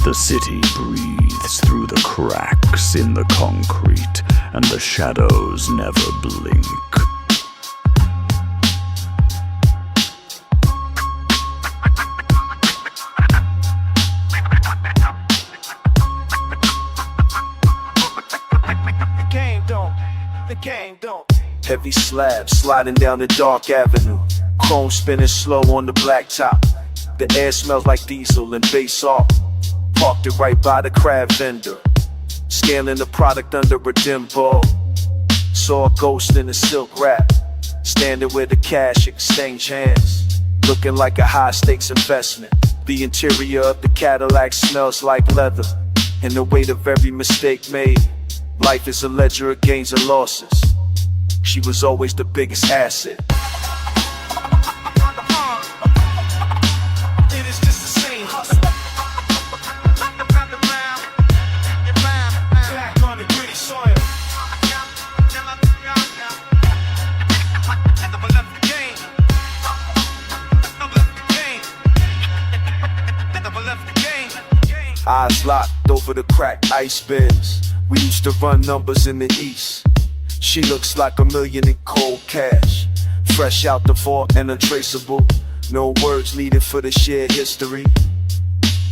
The city breathes through the cracks in the concrete, and the shadows never blink. The game don't. Heavy slabs sliding down the dark avenue. Chrome spinning slow on the blacktop. The air smells like diesel and bass salt. Parked it right by the crab vendor. Scaling the product under a dim bulb. Saw a ghost in a silk wrap. Standing where the cash exchange hands. Looking like a high stakes investment. The interior of the Cadillac smells like leather. And the weight of every mistake made. Life is a ledger of gains and losses. She was always the biggest asset. It is just the same hustle. Back on the gritty soil. Eyes locked over the cracked ice bins. We used to run numbers in the east. She looks like $1 million in cold cash. Fresh out the vault and untraceable. No words needed for the shared history.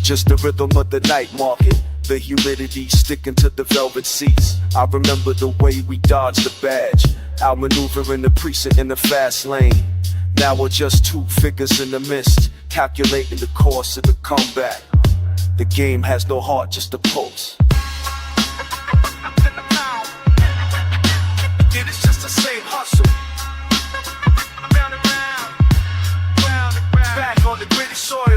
Just the rhythm of the night market. The humidity sticking to the velvet seats. I remember the way we dodged the badge. Outmaneuvering the precinct in the fast lane. Now we're just two figures in the mist, calculating the course of the comeback. The game has no heart, just a pulse. It is just the same hustle. Round and round, round and round. Back on the gritty soil.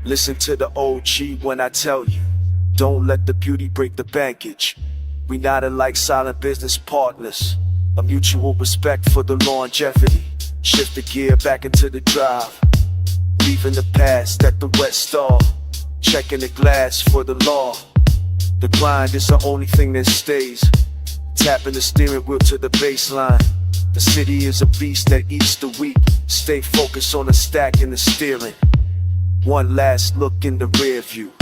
Listen to the OG when I tell you, don't let the beauty break the baggage. We not alike silent business partners. A mutual respect for the longevity. Shift the gear back into the drive. Leaving the past at the wet Starr. Checking the glass for the law. The grind is the only thing that stays. Tapping the steering wheel to the baseline. The city is a beast that eats the wheat. Stay focused on the stack and the steering. One last look in the rear view.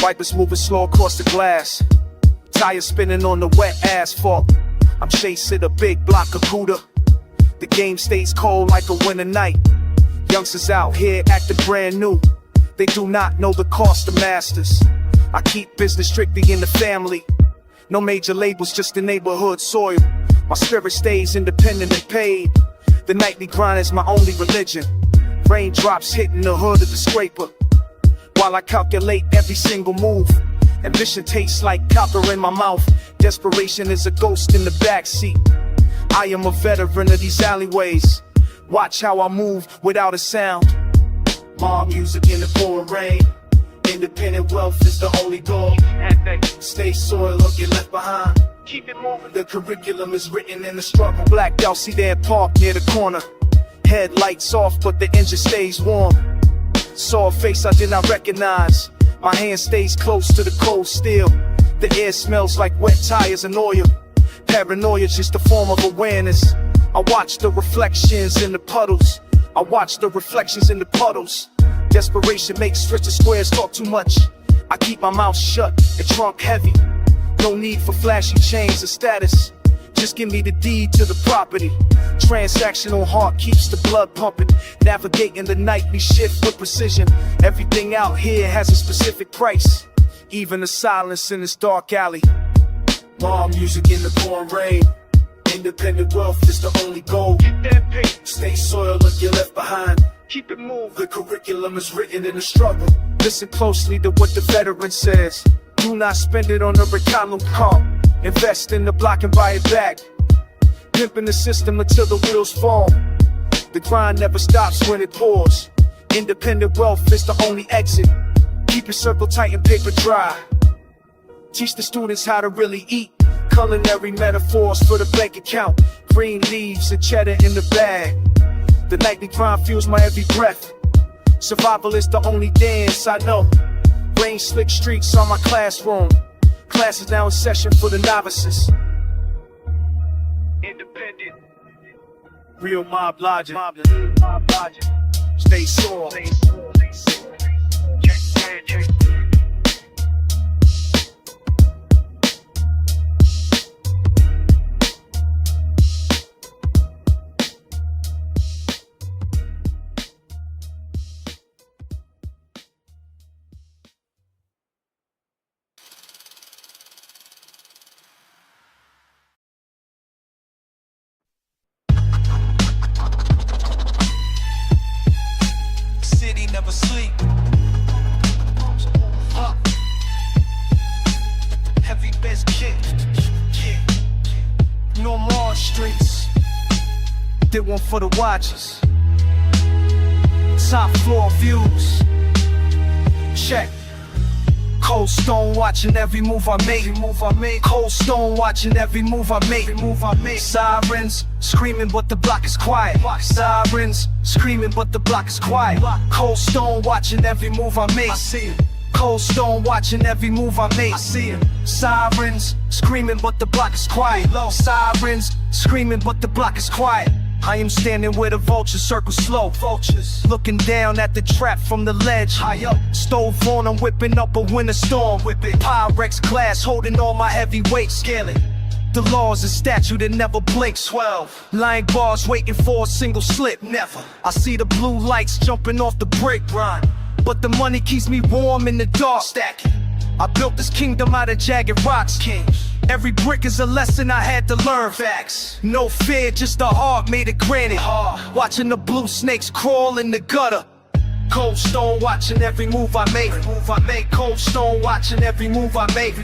Wipers moving slow across the glass. Tires spinning on the wet asphalt. I'm chasing a big block of Gouda. The game stays cold like a winter night. Youngsters out here acting brand new. They do not know the cost of masters. I keep business strictly in the family. No major labels, just the neighborhood soil. My spirit stays independent and paid. The nightly grind is my only religion. Raindrops hitting the hood of the scraper. While I calculate every single move. Ambition tastes like copper in my mouth. Desperation is a ghost in the backseat. I am a veteran of these alleyways. Watch how I move without a sound. Mob music in the pouring rain. Independent wealth is the only goal. Stay soil or get left behind. Keep it moving. The curriculum is written in the struggle. Black Dell sedan parked near the corner. Headlights off but the engine stays warm. Saw a face I did not recognize. My hand stays close to the cold steel. The air smells like wet tires and oil. Paranoia's just a form of awareness. I watch the reflections in the puddles. I watch the reflections in the puddles. Desperation makes rich and squares talk too much. I keep my mouth shut and trunk heavy. No need for flashy chains or status. Just give me the deed to the property. Transactional heart keeps the blood pumping. Navigating the nightly shift with precision. Everything out here has a specific price. Even the silence in this dark alley. Bomb music in the pouring rain. Independent wealth is the only goal. Get that paper. Stay soil or you're left behind. Keep it moving. The curriculum is written in the struggle. Listen closely to what the veteran says. Do not spend it on a recalum car. Invest in the block and buy it back. Pimping the system until the wheels fall. The grind never stops when it pours. Independent wealth is the only exit. Keep your circle tight and paper dry. Teach the students how to really eat. Culinary metaphors for the bank account. Green leaves and cheddar in the bag. The nightly grind fuels my every breath. Survival is the only dance I know. Rain slick streets on my classroom. Class is now in session for the novices. Independent. Real mob logic. Stay sore. Check. Never sleep. Heavy bass kick. No more streets. Did one for the watchers. Top floor views. Check. Cold Stone watching every move I make. Cold Stone watching every move I make. Sirens screaming but the block is quiet. Sirens screaming but the block is quiet. Cold Stone watching every move I make. I see it. Cold Stone watching every move I make. I see it. Sirens screaming but the block is quiet. Sirens screaming but the block is quiet. I am standing where the vultures circle slow. Vultures looking down at the trap from the ledge. High up, stove on, I'm whipping up a winter storm. Whipping Pyrex glass, holding all my heavy weight. Scaling the laws, a statue that never blinks. 12 lying bars waiting for a single slip. Never. I see the blue lights jumping off the brick. Run, but the money keeps me warm in the dark. Stacking. I built this kingdom out of jagged rocks. Kings. Every brick is a lesson I had to learn. Facts. No fear, just a heart made of granite. Watching the blue snakes crawl in the gutter. Cold Stone watching every move I make. Cold Stone watching every move I make.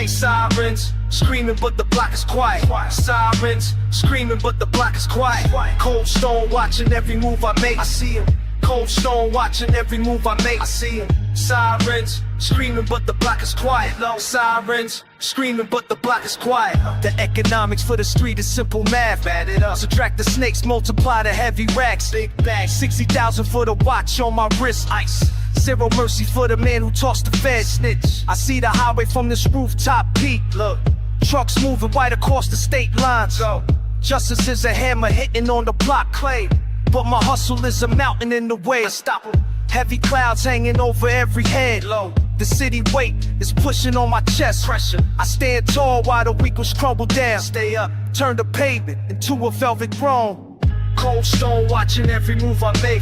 Sirens screaming but the block is quiet. Sirens screaming but the block is quiet. Cold Stone watching every move I make. I see him. Cold Stone watching every move I make. I see him. Sirens screaming but the block is quiet. Sirens screaming but the block is quiet. The economics for the street is simple math. Add it up. Subtract the snakes, multiply the heavy racks. Big bag, 60,000 for the watch on my wrist. Ice. Zero mercy for the man who tossed the fed. Snitch. I see the highway from this rooftop peak. Look, trucks moving right across the state lines. Go. Justice is a hammer hitting on the block clay. But my hustle is a mountain in the way. Stop 'em. Heavy clouds hanging over every head. Low. The city weight is pushing on my chest. Pressure. I stand tall while the weakles crumble down. Stay up. Turn the pavement into a velvet throne. Cold Stone watching every move I make.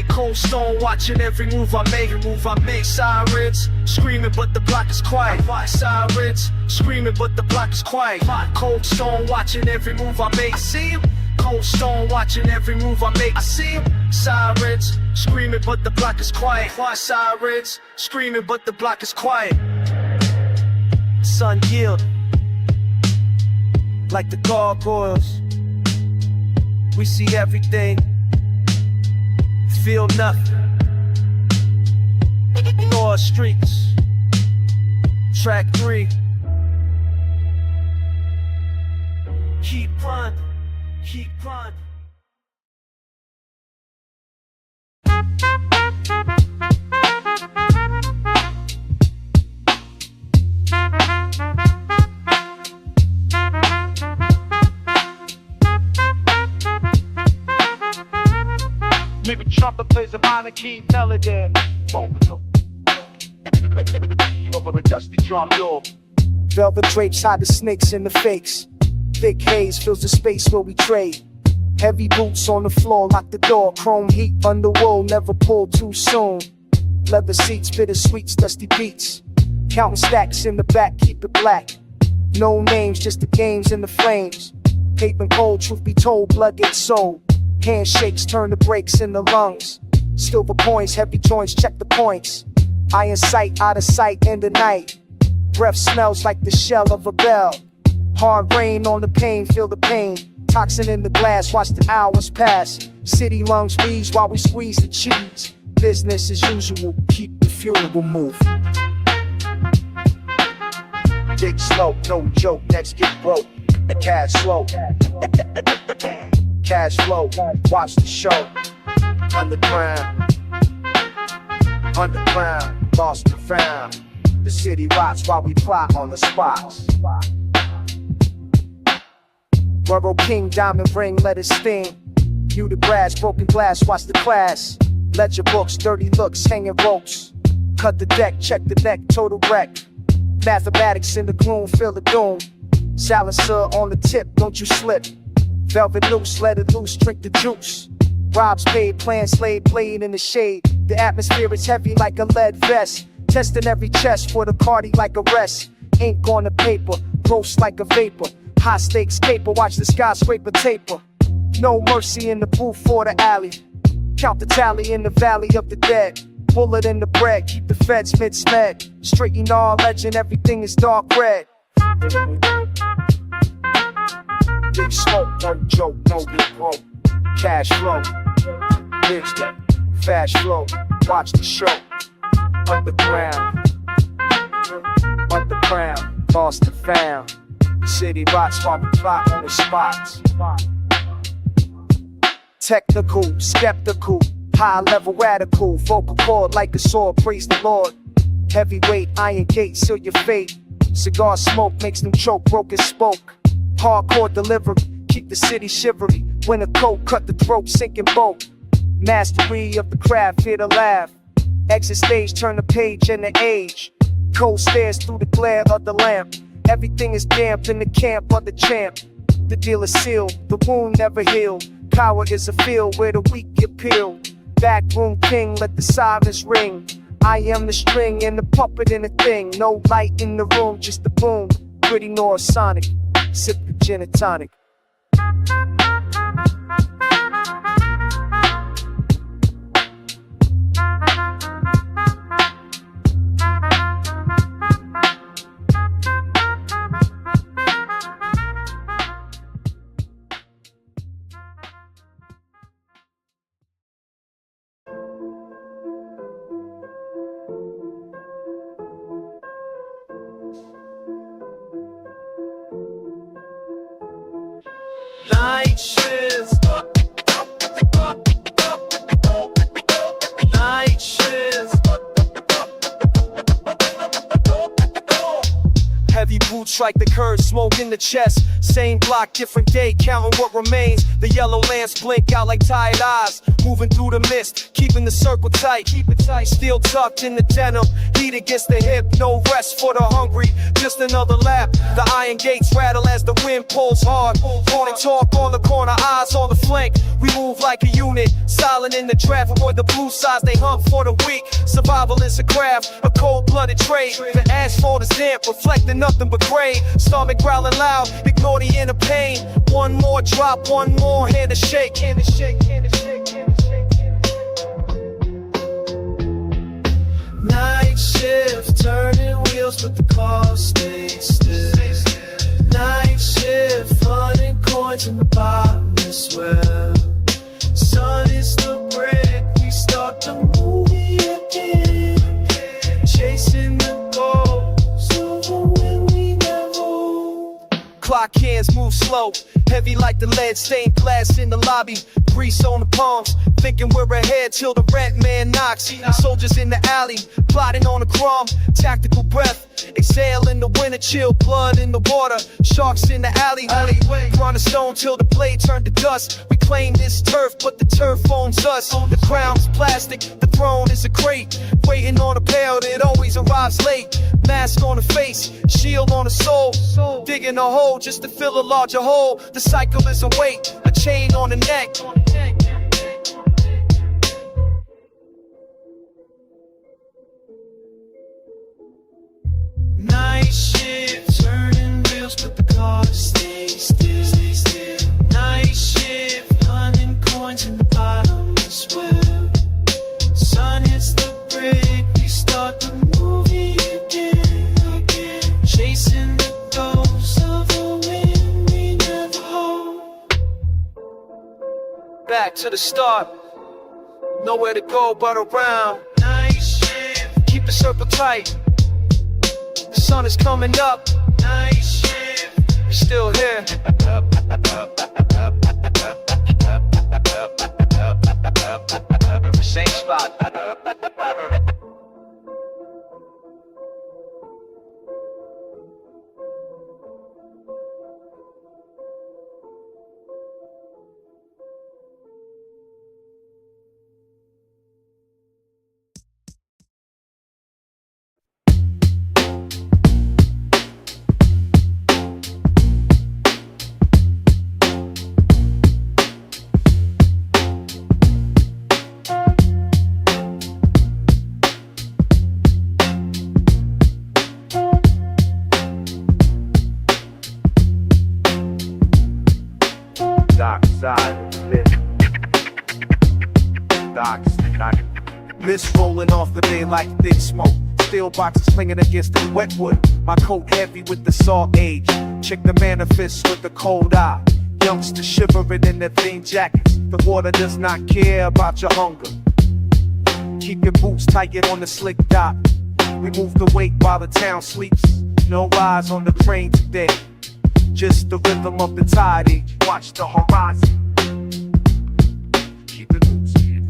Cold Stone watching every move I make. Sirens screaming but the block is quiet. Sirens screaming but the block is quiet. Cold Stone watching every move I make. I see him. Cold Stone watching every move I make. I see him. Sirens screaming but the block is quiet. Sirens screaming but the block is quiet. Sun yield like the gargoyles. We see everything, feel nothing. Ignore streets. Track 3. Keep on. Maybe trumpet plays a minor key melody. Over a dusty drum door. Velvet drapes hide the snakes and the fakes. Thick haze fills the space where we trade. Heavy boots on the floor, lock the door. Chrome heat under wool, never pull too soon. Leather seats, bittersweets, dusty beats. Counting stacks in the back, keep it black. No names, just the games and the flames. Pavement cold, truth be told, blood gets sold. Handshakes turn the brakes in the lungs. Silver coins, heavy joints, check the points. Eye in sight, out of sight in the night. Breath smells like the shell of a bell. Hard rain on the pain, feel the pain. Toxin in the glass, watch the hours pass. City lungs wheeze while we squeeze the cheese. Business as usual, keep the funeral moving. Dig slow, no joke, next get broke. Cash flow, cash flow, watch the show. Underground, underground, lost and found. The city rots while we plot on the spots. Borough King, diamond ring, let it sting. You the grass, broken glass, watch the class. Ledger books, dirty looks, hanging ropes. Cut the deck, check the neck, total wreck. Mathematics in the gloom, feel the doom. Silencer on the tip, don't you slip. Velvet loose, let it loose, drink the juice. Rob's paid, plan slave, played in the shade. The atmosphere is heavy like a lead vest. Testing every chest for the party like a rest. Ink on the paper, roast like a vapor. High stakes caper, watch the skyscraper taper. No mercy in the booth or the alley. Count the tally in the valley of the dead. Bullet in the bread, keep the feds mid-smed. Straighten all legend, everything is dark red. Big smoke, no joke, no big broke. Cash flow, big step, fast flow, watch the show. Underground, underground, lost and found. City rots while we plot on the spots. Technical, skeptical, high level radical. Vocal cord like a sword, praise the Lord. Heavyweight, iron gate, seal your fate. Cigar smoke makes them choke, broken spoke. Hardcore delivery, keep the city shivery. Winter coat, cut the throat, sinking boat. Mastery of the craft, here to laugh. Exit stage, turn the page in the age. Cold stairs through the glare of the lamp. Everything is damp in the camp of the champ. The deal is sealed, the wound never healed. Power is a field where the weak get peeled. Backroom king, let the sirens ring. I am the string and the puppet in the thing. No light in the room, just the boom. Pretty North Sonic, sip the gin and tonic. Night shifts. Night shifts. Heavy boots strike the curb, smoke in the chest. Same block, different day, counting what remains. The yellow lamps blink out like tired eyes. Moving through the mist, keeping the circle tight. Keep it tight, still tucked in the denim. Heat against the hip, no rest for the hungry. Just another lap. The iron gates rattle as the wind pulls hard. Morning talk on the corner, eyes on the flank. We move like a unit, silent in the draft. Avoid the blue sides, they hunt for the weak. Survival is a craft, a cold-blooded trade. The asphalt is damp, reflecting nothing but gray. Stomach growling loud, ignore the inner pain. One more drop, one more hand to shake. Hand to shake, hand to shake, hand to shake. Night shift, turning wheels but the car stays still. Night shift, hunting coins in the bottomless well. Sun is the brick, we start the movie again. Chasing the ghosts over when we never. Clock hands move slow, heavy like the lead, stained glass in the lobby. Grease on the palms, thinking we're ahead till the rent man knocks. Soldiers in the alley, plotting on the crumb. Tactical breath, exhale in the winter chill. Blood in the water, sharks in the alleyway. Run a stone till the blade turned to dust. We claim this turf, but the turf owns us. The crown's plastic, the throne is a crate. Waiting on a pail that always arrives late. Mask on the face, shield on the soul. Digging a hole just to fill a larger hole. The cycle is a weight, a chain on the neck. Night shift, turning wheels car stays still. Night shift, hunting coins in the bottomless well. Sun hits the brick, we start the movie again. Chasing the ghosts of a wind we never hold. Back to the start, nowhere to go but around. Night shift, keep the circle tight. The sun is coming up. Night shift, we're still here. Same spot. Mist rolling off the bay like thick smoke. Steel boxes slinging against the wet wood. My coat heavy with the salt age. Check the manifest with the cold eye. Youngsters shivering in their thin jackets. The water does not care about your hunger. Keep your boots tight on the slick dock. We move the weight while the town sleeps. No eyes on the train today. Just the rhythm of the tide. Watch the horizon. Keep the boots in.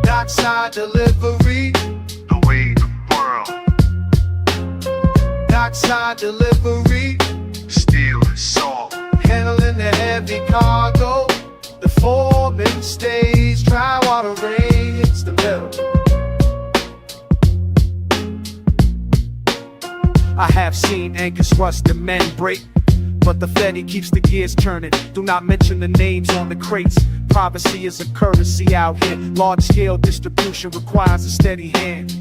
Dockside delivery, The way the world, dockside delivery, steel and salt. handling the heavy cargo. The foreman stays dry while the rain hits the middle. I have seen anchors rust and men break, but the Fetty keeps the gears turning. Do not mention the names on the crates. Privacy is a courtesy out here. Large-scale distribution requires a steady hand.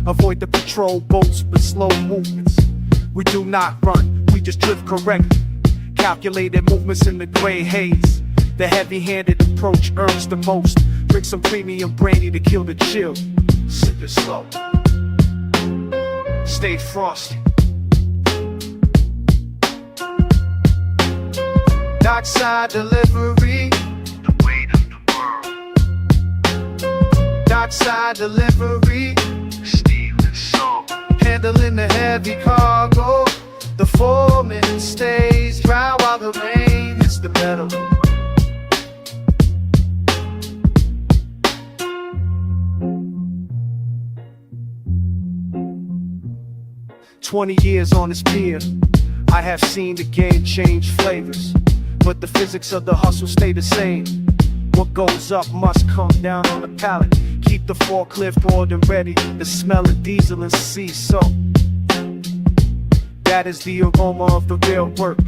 Avoid the patrol boats with slow movements. We do not run, we just drift correct. Calculated movements in the gray haze. The heavy-handed approach earns the most. Drink some premium brandy to kill the chill. Sip it slow. Stay frosty. Dockside delivery, The weight of the world, dockside delivery, steel and salt. handling the heavy cargo. The foreman stays dry while the rain hits the metal. "20 years on this pier, I have seen the game change flavors, but the physics of the hustle stay the same. What goes up must come down on the pallet. Keep the forklift oiled and ready. The smell of diesel and sea salt. That is the aroma of the real work.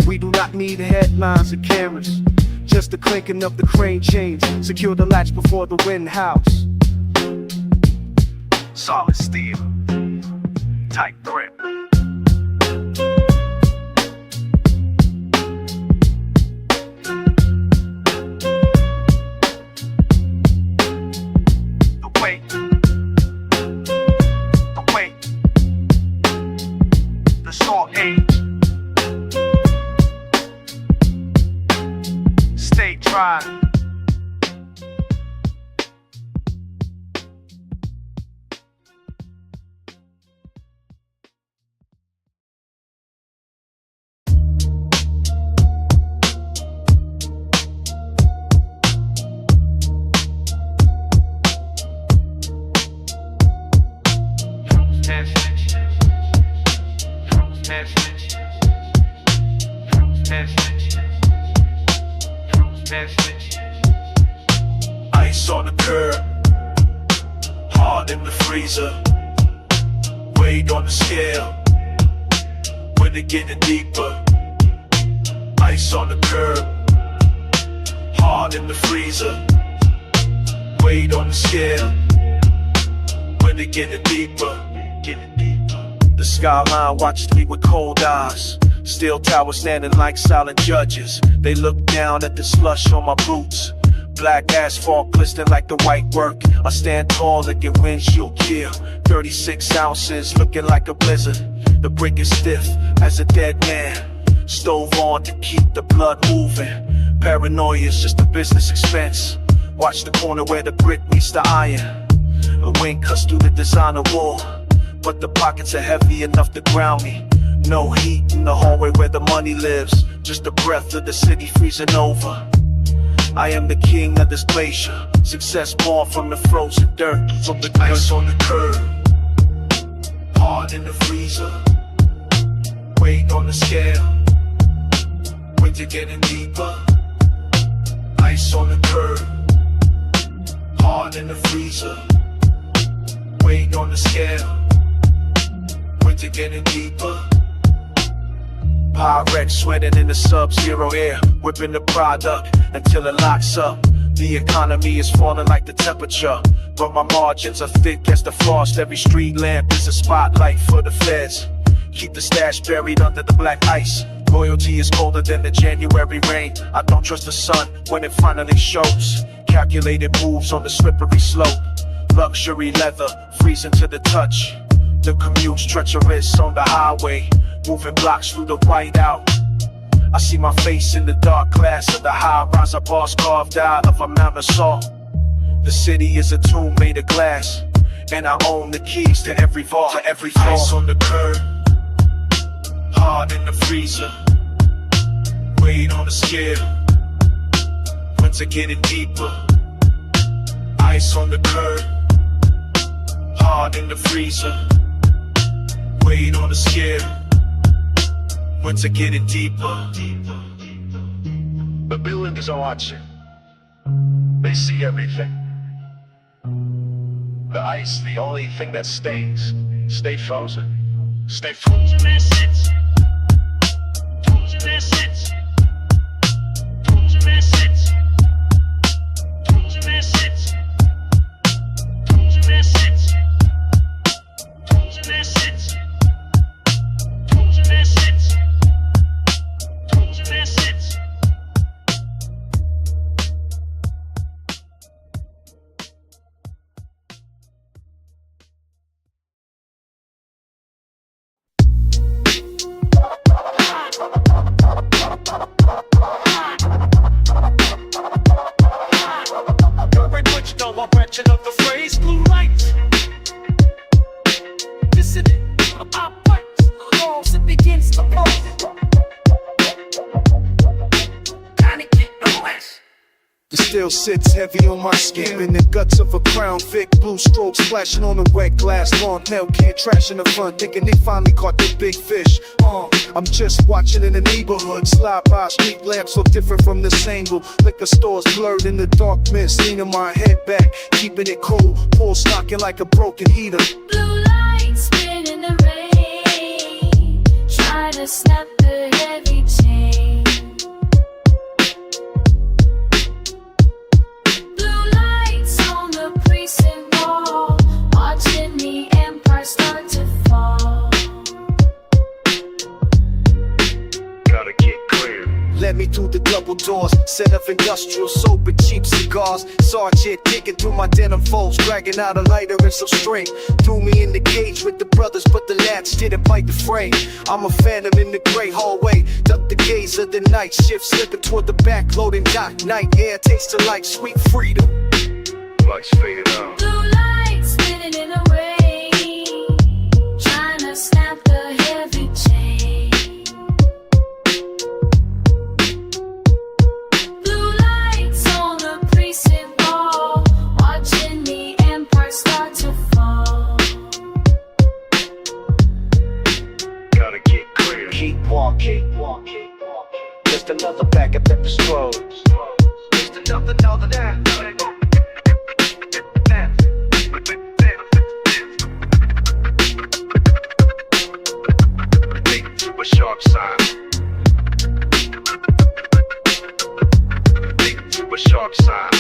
We do not need headlines or cameras, just the clinking of the crane chains. Secure the latch before the wind howls. Solid steel, tight grip. Ice on the curb, hard in the freezer, weight on the scale, when it getting deeper. Ice on the curb, hard in the freezer, weight on the scale, when it getting deeper. The skyline watches me with cold eyes. Steel towers standing like silent judges. They look down at the slush on my boots. Black asphalt glistening like the white work. I stand tall and get windshield gear. 36 ounces looking like a blizzard. The brick is stiff as a dead man. Stove on to keep the blood moving. Paranoia is just a business expense. Watch the corner where the brick meets the iron. The wind cuts through the designer wool, but the pockets are heavy enough to ground me. No heat in the hallway where the money lives. Just the breath of the city freezing over. I am the king of this glacier. Success born from the frozen dirt. From the ice on the curb, hard in the freezer, weight on the scale, winter getting deeper. Ice on the curb, hard in the freezer, weight on the scale, winter getting deeper. Pyrex sweating in the sub-zero air, whipping the product until it locks up. The economy is falling like the temperature, but my margins are thick as the frost. Every street lamp is a spotlight for the feds. Keep the stash buried under the black ice. Loyalty is colder than the January rain. I don't trust the sun when it finally shows. Calculated moves on the slippery slope. Luxury leather, freezing to the touch. The commute's treacherous on the highway, moving blocks through the whiteout. I see my face in the dark glass of the high-rise bars carved out of a Mount Assault. The city is a tomb made of glass, and I own the keys to every vault, to every floor. Ice on the curb, hard in the freezer, weight on the scale, winter getting deeper. Ice on the curb, hard in the freezer, weight on the scale, winter getting deeper. The buildings are watching. They see everything. The ice, the only thing that stays. Stay frozen. Stay frozen. Of the phrase blue light. Dissident, I fight. Laws it begins to blow. The steel sits heavy on my skin, in the guts of a Crown Vic. Blue strokes splashing on the wet glass lawn. Hell can't trash in the front, thinking they finally caught the big fish. I'm just watching in the neighborhood. Slide by, street lamps look different from this angle. Liquor stores blurred in the dark mist. Leaning my head back, keeping it cool. Pole stocking like a broken heater. Blue lights spin in the rain, try to snap the heavy chain. Blue lights on the precinct wall, watching the empire start to fall. Gotta get clear. Let me through the double doors, set of industrial soap and cheap cigars. Sergeant digging through my denim folds, dragging out a lighter and some string. Threw me in the cage with the brothers, but the latch didn't bite the frame. I'm a phantom in the gray hallway, duck the gaze of the night shift, slipping toward the back, loading dock. Night air tastes like sweet freedom. Lights faded out. Blue lights spinning in the rain, trying to snap the heavy chain. Blue lights on the precinct wall, watching the empire start to fall. Gotta get clear. Keep walking, just another back at the stroll. Just another that. Big to a sharp side. Big to a sharp side.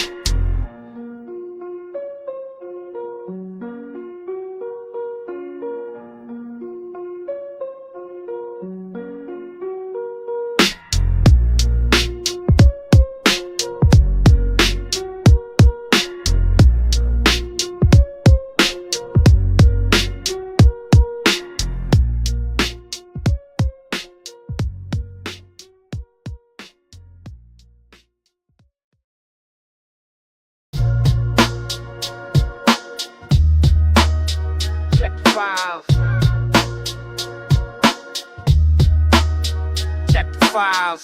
files.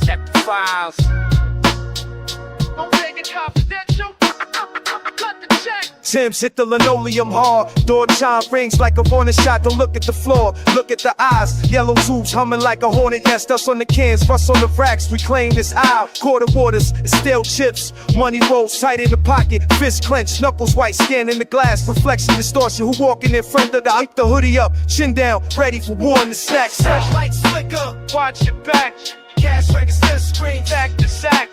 Check the files. Don't make it confidential. Cut the check. Tim's hit the linoleum hard. Door chime rings like a warning shot. Don't look at the floor, look at the eyes. Yellow tubes humming like a hornet nest. Us on the cans, rust on the racks. We claim this aisle. Quarter waters, stale chips. Money rolls tight in the pocket. Fist clenched, knuckles white, scan in the glass. Reflection distortion. Who walking in front of the hype? The hoodie up, chin down, ready for war in the snacks. Searchlights flicker, Watch your back. cash register screen. Back to sack.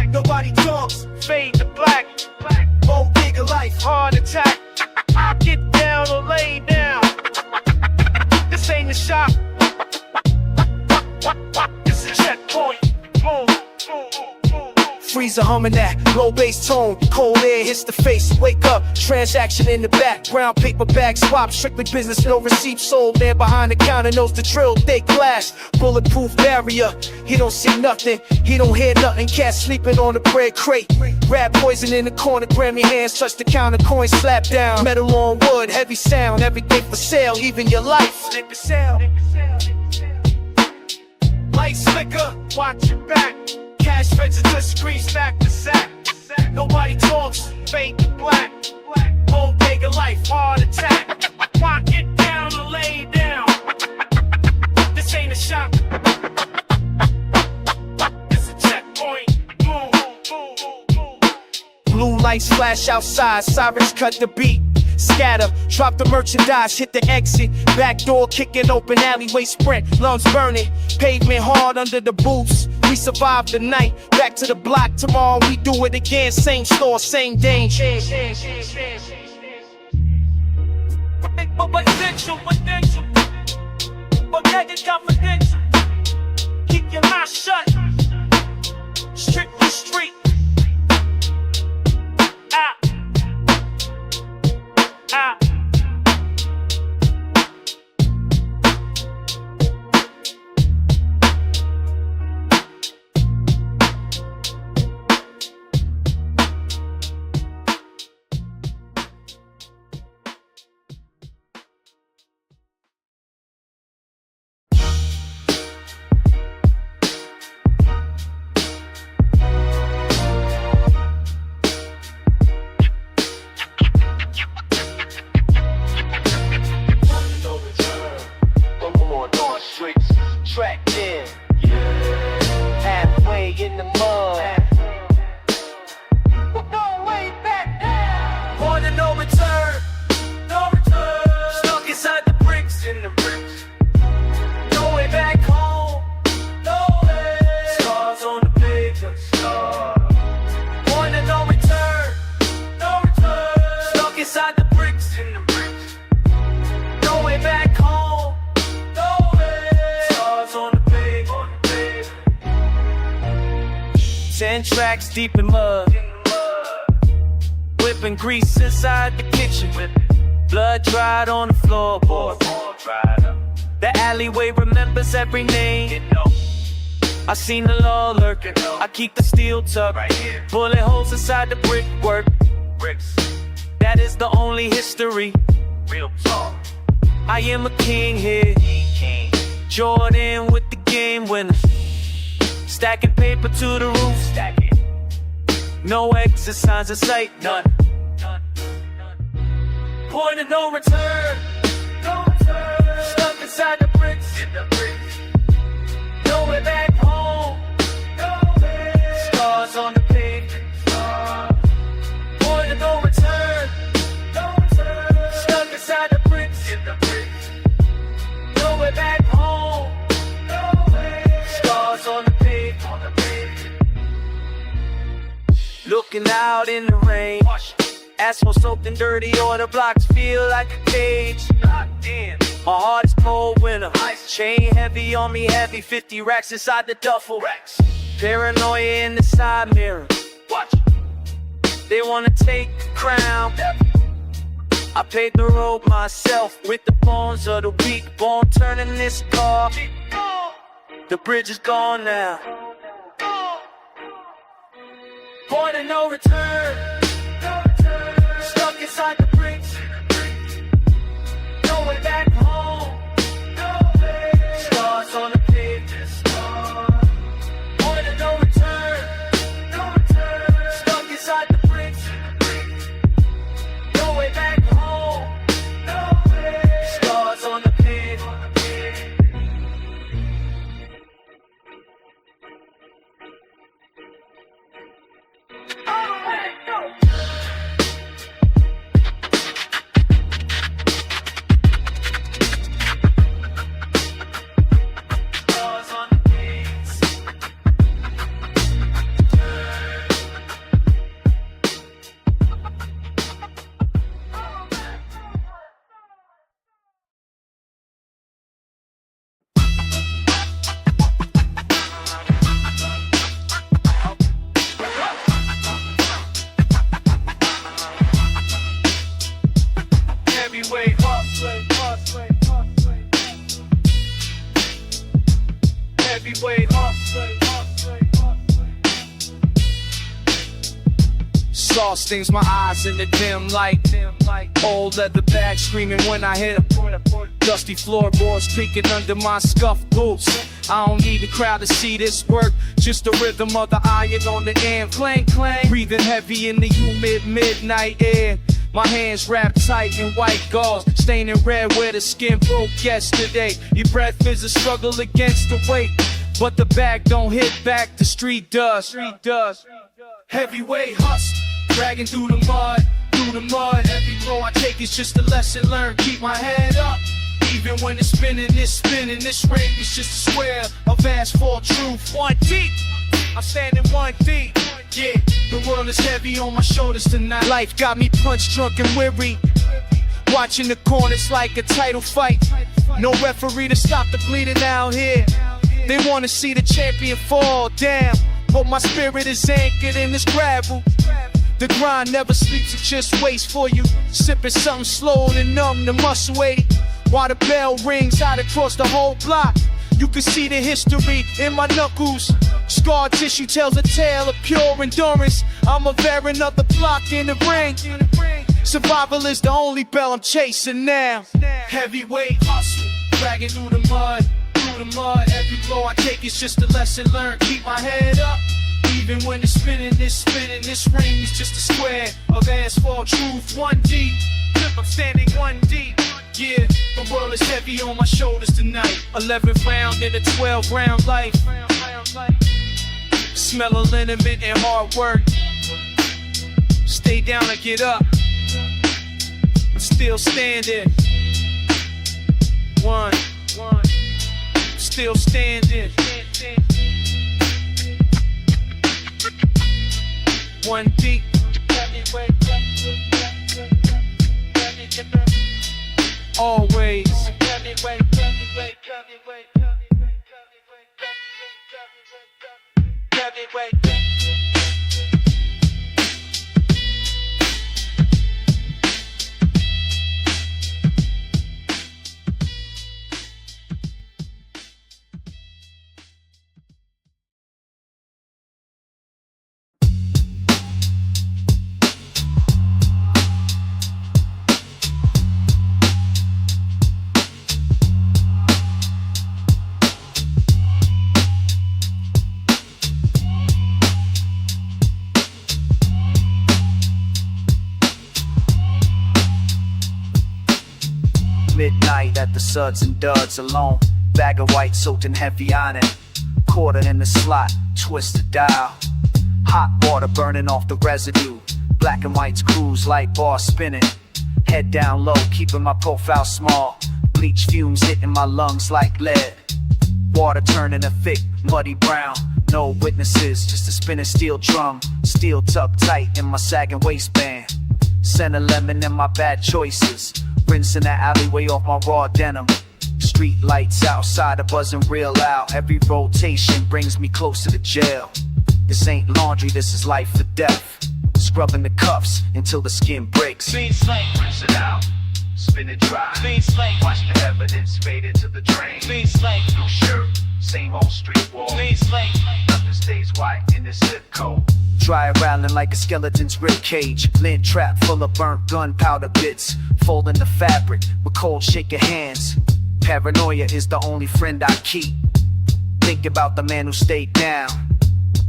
Nobody talks. Fade to black. Won't dig a life. Heart attack. Get down or lay down. This ain't the shop. This is a checkpoint. Boom, boom, boom, boom. Freezer humming that low bass tone. Cold air hits the face. Wake up. Transaction in the back. Brown paper bag swap. Strictly business. No receipt sold. Man behind the counter knows the drill. Thick glass. Bulletproof barrier. He don't see nothing. He don't hear nothing. Cat sleeping on the bread crate. Rat poison in the corner. Grammy hands touch the counter. Coin slap down. Metal on wood. Heavy sound. Everything for sale. Even your life. Nigga sell. Lights flicker. Watch your back. Cash register screen. Back to sack. Nobody talks. Fade to black. Won't dig a life. Heart attack. Get down or lay down. This ain't a shop. This a checkpoint. Boom, boom, boom, boom. Blue lights flash outside, sirens cut the beat. Scatter, drop the merchandise, hit the exit. Back door kicking open, alleyway sprint. Lungs burning, pavement hard under the boots. We survived the night, back to the block. Tomorrow we do it again, same store, same danger. Potential, but that is confidential. Keep your mouth shut. Strictly street. Ah. Ah. Tracked in, halfway in the mud. No way back down. Point of no return, No return. stuck inside the bricks. In the bricks. No way back home, No way. scars on the pavement. Point of no return, No return. stuck inside the bricks. In the bricks. No way back home, No way. scars on the pavement. 10 tracks deep in mud, whipping grease inside the kitchen. Blood dried on the floorboard. The alleyway remembers every name. I seen the law lurking. I keep the steel tucked. Right here. Bullet holes inside the brickwork. Bricks. That is the only history. Real talk. I am a king here. King. Jordan with the game winner. Stacking paper to the roof. Stack it. No exit signs in sight. None. Point of no return. No return. Stuck inside the bricks. In the bricks. No way back home. No way. Scars on the pavement. Point of no return. No return. Stuck inside the bricks. In the bricks. No way back home. No way. Scars on the pavement. On the pavement. Looking out in the rain. Wash. Asphalt soaked and dirty, or the blocks feel like a cage. God damn. My heart is cold winter. Ice. Chain heavy on me, heavy 50 racks inside the duffel. Rex. Paranoia in the side mirror. Watch. They wanna take the crown. I paid the road myself with the bones of the weak. Born turning this car. The bridge is gone now. Point of no return. Stuck inside the bricks. No way back home. Heavyweight hustling. Saw stings my eyes in the dim light. Old leather bag screaming when I hit a dusty floorboards creaking under my scuffed boots. I don't need the crowd to see this work, just the rhythm of the iron on the end. Clang, clang. Breathing heavy in the humid midnight air. My hands wrapped tight in white gauze, staining red where the skin broke yesterday. Your breath is a struggle against the weight, but the bag don't hit back, the street does. Heavyweight hustle, dragging through the mud. Every blow I take is just a lesson learned. Keep my head up, even when it's spinning. This ring is just a square of asphalt truth. One deep, I'm standing one deep. Yeah, the world is heavy on my shoulders tonight. Life got me punch drunk and weary, watching the corners like a title fight. No referee to stop the bleeding out here. They wanna see the champion fall down, but my spirit is anchored in this gravel. The grind never sleeps, it just waits for you. Sipping something slow to numb the muscle weight. While the bell rings out across the whole block, you can see the history in my knuckles. Scar tissue tells a tale of pure endurance. I'm a very another block in the ring. Survival is the only bell I'm chasing now. Heavyweight hustle, dragging through the mud. Every blow I take is just a lesson learned. Keep my head up, even when it's spinning. This ring is just a square of asphalt truth. One deep, I'm standing one deep. Yeah, the world is heavy on my shoulders tonight. 11th round in a 12-round life. Smell of liniment and hard work. Stay down or get up. I'm still standing. One. Still standing. One deep. Always. Midnight at the Suds and Duds alone. Bag of white soaked in heavy iron. Quarter in the slot, twist the dial. Hot water burning off the residue. Black and whites cruise like bar spinning. Head down low, keeping my profile small. Bleach fumes hitting my lungs like lead. Water turning a thick, muddy brown. No witnesses, just a spinning steel drum. Steel tucked tight in my sagging waistband. Scent of lemon in my bad choices. Rinsing that alleyway off my raw denim. Street lights outside are buzzing real loud. Every rotation brings me close to the jail. This ain't laundry, this is life or death. Scrubbing the cuffs until the skin breaks. Clean slate, Rinse it out, spin it dry. clean slate, Watch the evidence fade into the drain. clean slate, New shirt, same old street wall. clean slate. Nothing stays white in this zip code. Dry rattling like a skeleton's rib cage. Lint trap full of burnt gunpowder bits. Folding the fabric with cold shaking hands. Paranoia is the only friend I keep. Think about the man who stayed down.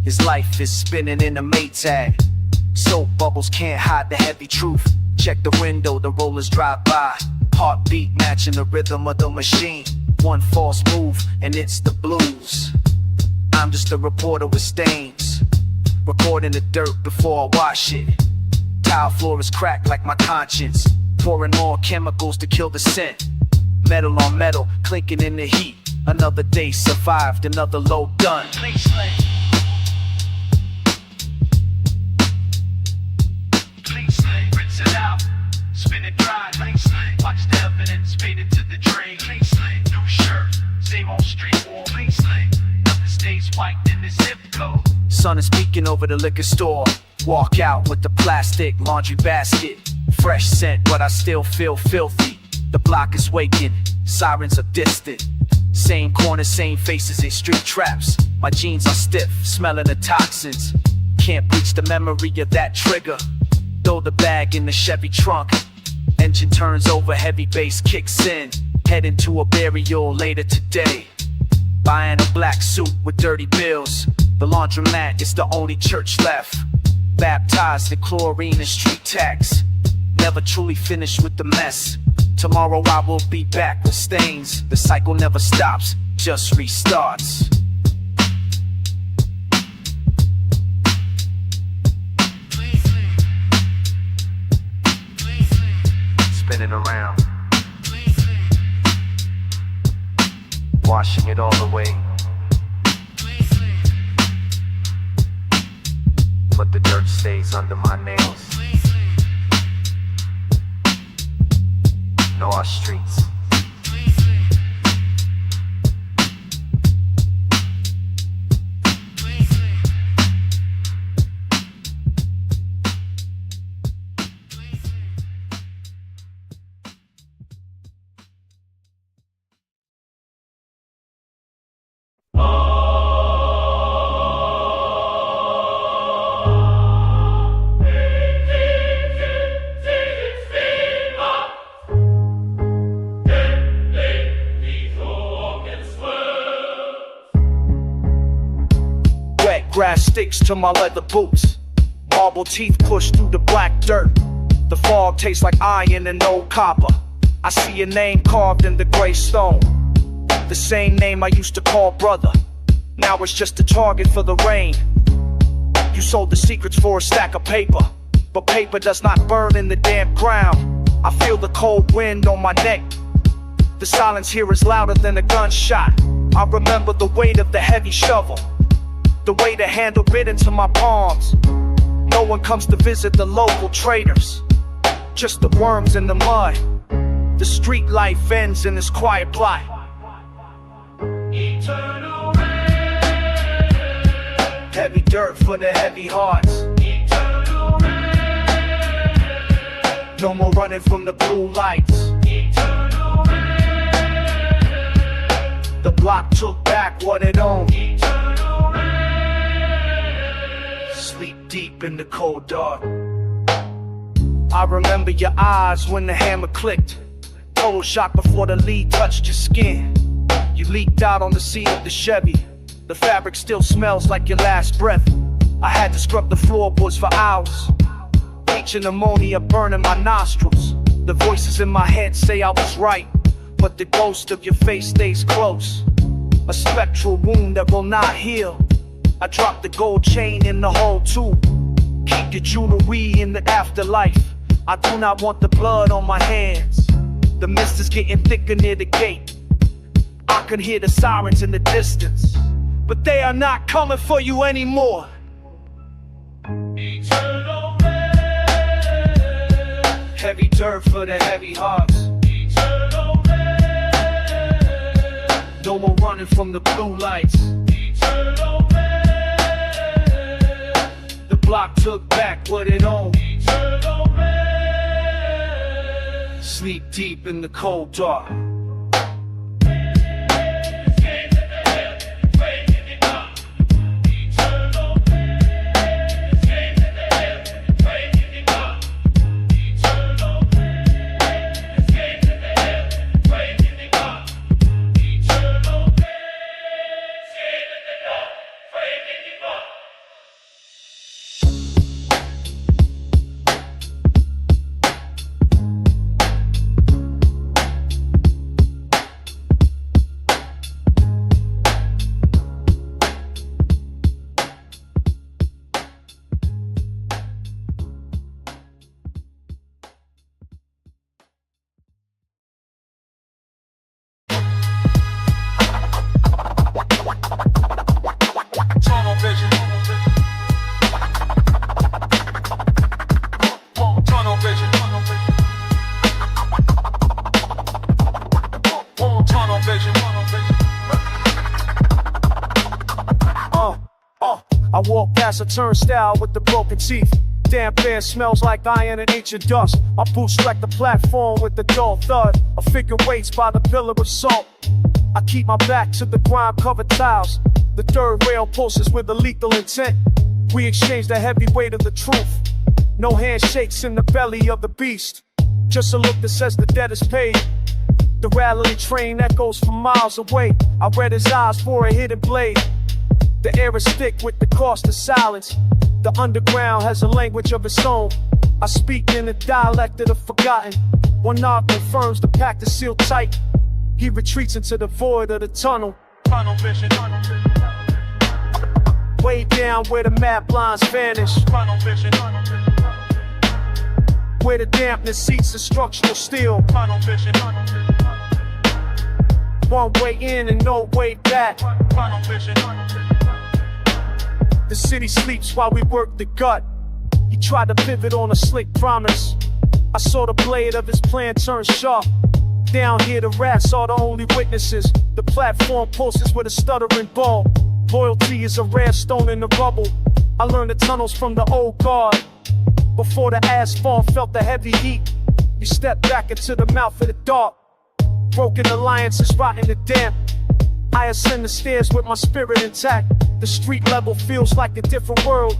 His life is spinning in a Maytag. Soap bubbles can't hide the heavy truth. Check the window, the rollers drive by. Heartbeat matching the rhythm of the machine. One false move and it's the blues. I'm just a reporter with stains. Recording the dirt before I wash it. Tile floor is cracked like my conscience. Pouring more chemicals to kill the scent. Metal on metal, clinking in the heat. Another day survived, another load done. Clean slate. Clean slate, rinse it out, spin it dry. Clean slate, watch the evidence fade into the drain. Clean slate, new shirt, same old street wall. Clean slate, nothing stays white in the zip code. Sun is peeking over the liquor store. Walk out with the plastic laundry basket. Fresh scent, but I still feel filthy. The block is waking, sirens are distant. Same corners, same faces, they street traps. My jeans are stiff, smelling the toxins. Can't breach the memory of that trigger. Throw the bag in the Chevy trunk. Engine turns over, heavy bass kicks in. Heading to a burial later today. Buying a black suit with dirty bills. The laundromat is the only church left. Baptized in chlorine and street tax. Never truly finished with the mess. Tomorrow I will be back with stains. The cycle never stops, just restarts. Spinning around, washing it all away. But the dirt stays under my nails. Know our streets. Grass sticks to my leather boots. Marble teeth push through the black dirt. The fog tastes like iron and old copper. I see a name carved in the gray stone. The same name I used to call brother. Now it's just a target for the rain. You sold the secrets for a stack of paper, but paper does not burn in the damp ground. I feel the cold wind on my neck. The silence here is louder than a gunshot. I remember the weight of the heavy shovel, the way the handle bit into my palms. No one comes to visit the local traders, just the worms in the mud. The street life ends in this quiet plot. Eternal rain. Heavy dirt for the heavy hearts. Eternal rain. No more running from the blue lights. Eternal rain. The block took back what it owned. Eternal rain. Sleep deep in the cold dark. I remember your eyes when the hammer clicked. Total shock before the lead touched your skin. You leaked out on the seat of the Chevy. The fabric still smells like your last breath. I had to scrub the floorboards for hours. Bleach and ammonia burning my nostrils. The voices in my head say I was right, but the ghost of your face stays close. A spectral wound that will not heal. I dropped the gold chain in the hole too. Keep your jewelry in the afterlife. I do not want the blood on my hands. The mist is getting thicker near the gate. I can hear the sirens in the distance, but they are not coming for you anymore. Eternal rain. Heavy dirt for the heavy hearts. Eternal rain. No more running from the blue lights. Eternal rain. The block took back what it owned. Eternal rain. Sleep deep in the cold dark. I walk past a turnstile with the broken teeth. Damp air smells like iron and ancient dust. My boots strike the platform with the dull thud of figure weights by the pillar of salt. I keep my back to the grime-covered tiles. The third rail pulses with a lethal intent. We exchange the heavy weight of the truth. No handshakes in the belly of the beast. Just a look that says the debt is paid. The rattling train echoes from miles away. I read his eyes for a hidden blade. The air is thick with the cost of silence. The underground has a language of its own. I speak in the dialect of the forgotten. One knock confirms the pact is sealed tight. He retreats into the void of the tunnel. Tunnel vision. Way down where the map lines vanish. Tunnel vision. Where the dampness seats the structural steel. Tunnel vision. One way in and no way back. Tunnel vision. The city sleeps while we work the gut. He tried to pivot on a slick promise. I saw the blade of his plan turn sharp. Down here the rats are the only witnesses. The platform pulses with a stuttering ball. Loyalty is a rare stone in the rubble. I learned the tunnels from the old guard. Before the asphalt felt the heavy heat, you step back into the mouth of the dark. Broken alliances rotting the damp. I ascend the stairs with my spirit intact. The street level feels like a different world,